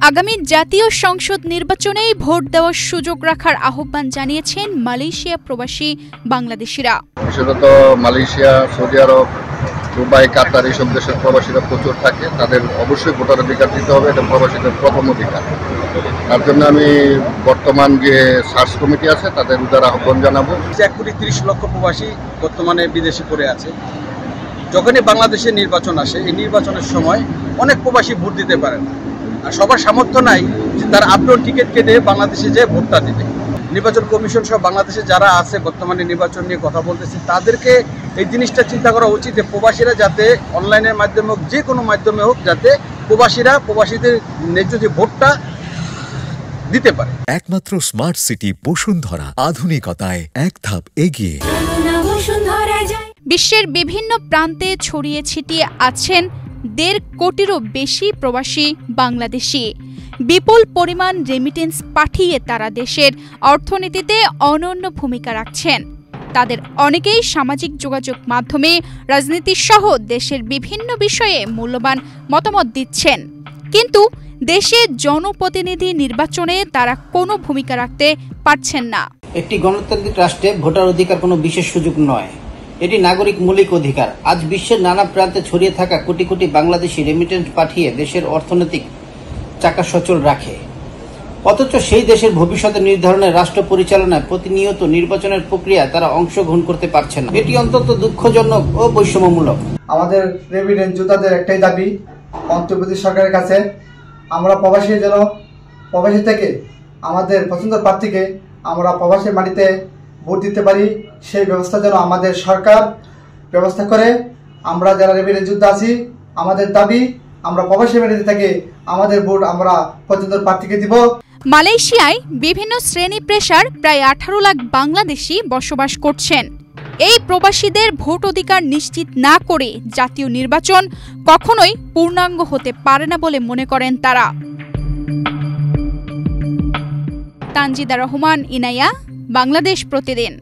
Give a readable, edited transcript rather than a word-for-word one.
আগামী জাতীয় সংসদ নির্বাচনেই ভোট দেওয়ার সুযোগ রাখার আহ্বান জানিয়েছেন মালয়েশিয়া প্রবাসী বাংলাদেশিরা। বিশেষত মালয়েশিয়া, সৌদি আরব, দুবাই, কাতার এইসব দেশের প্রবাসীরা প্রচুর থাকে। তাদের অবশ্যই ভোটাধিকার দিতে হবে, এটা প্রবাসীদের প্রথম অধিকার। তার জন্য আমি বর্তমান যে সার্চ কমিটি আছে তাদের উদার আহ্বান জানাবো। 1,30,00,000 প্রবাসী বর্তমানে বিদেশে পড়ে আছে। যখনই বাংলাদেশের নির্বাচন আসে, এই নির্বাচনের সময় অনেক প্রবাসী ভোট দিতে পারে না, আর সবার সামর্থ্য নাই যে তার আপলোড টিকিট কেটে বাংলাদেশে যে ভোটটা দিবে। নির্বাচন কমিশন সহ বাংলাদেশে যারা আছে বর্তমানে নির্বাচন নিয়ে কথা বলতেছে, তাদেরকে এই জিনিসটা চিন্তা করা উচিত যে প্রবাসীরা যাতে অনলাইনের মাধ্যমে হোক, যে কোনো মাধ্যমে হোক, যাতে প্রবাসীদের ন্যায্য যে ভোটটা দিতে পারে। একমাত্র স্মার্ট সিটি বসুন্ধরা, আধুনিকতায় এক ধাপ এগিয়ে। বিশ্বের বিভিন্ন প্রান্তে ছড়িয়ে ছিটিয়ে আছেন 1.5 কোটিরও বেশি প্রবাসী বাংলাদেশি। বিপুল পরিমাণ রেমিটেন্স পাঠিয়ে তারা দেশের অর্থনীতিতে অনন্য ভূমিকা রাখছেন। তাদের অনেকেই সামাজিক যোগাযোগ মাধ্যমে রাজনীতি সহ দেশের বিভিন্ন বিষয়ে মূল্যবান মতামত দিচ্ছেন, কিন্তু দেশে জনপ্রতিনিধি নির্বাচনে তারা কোনো ভূমিকা রাখতে পারছেন না। একটি গণতান্ত্রিক রাষ্ট্রে ভোটার অধিকার কোনো বিশেষ সুযোগ নয়, এটি নাগরিক মৌলিক অধিকার। আজ বিশ্বের নানা প্রান্তে ছড়িয়ে থাকা কোটি কোটি বাংলাদেশি রেমিটেন্স পাঠিয়ে দেশের অর্থনৈতিক চাকা সচল রাখে, অথচ সেই দেশের ভবিষ্যৎ নির্ধারণে রাষ্ট্র পরিচালনায় প্রতিনিয়ত নির্বাচনের প্রক্রিয়ায় তারা অংশগ্রহণ করতে পারছে না। এটি অত্যন্ত দুঃখজনক ও বৈষম্যমূলক। আমাদের রেমিটেন্স যোদ্ধাদের একটাই দাবি অন্তর্বর্তী সরকারের কাছে, আমরা প্রবাসী থেকে আমাদের পছন্দের প্রার্থীকে আমরা প্রবাসী মাটিতে ভোট দিতে পারি, সেই ব্যবস্থা যেন আমাদের সরকার ব্যবস্থা করে। আমরা যারা রেমিটেন্স যোদ্ধা আছি, আমাদের দাবি আমরা প্রবাসী মাটিতে থেকে আমাদের ভোট আমরা পছন্দের প্রার্থীকে দিব। মালয়েশিয়ায় বিভিন্ন শ্রেণী পেশার প্রায় 18 লাখ বাংলাদেশি বসবাস করছেন। এই প্রবাসীদের ভোট অধিকার নিশ্চিত না করে জাতীয় নির্বাচন কখনোই পূর্ণাঙ্গ হতে পারে না বলে মনে করেন তারা। তানজিদা রহমান, ইনায়া, বাংলাদেশ প্রতিদিন।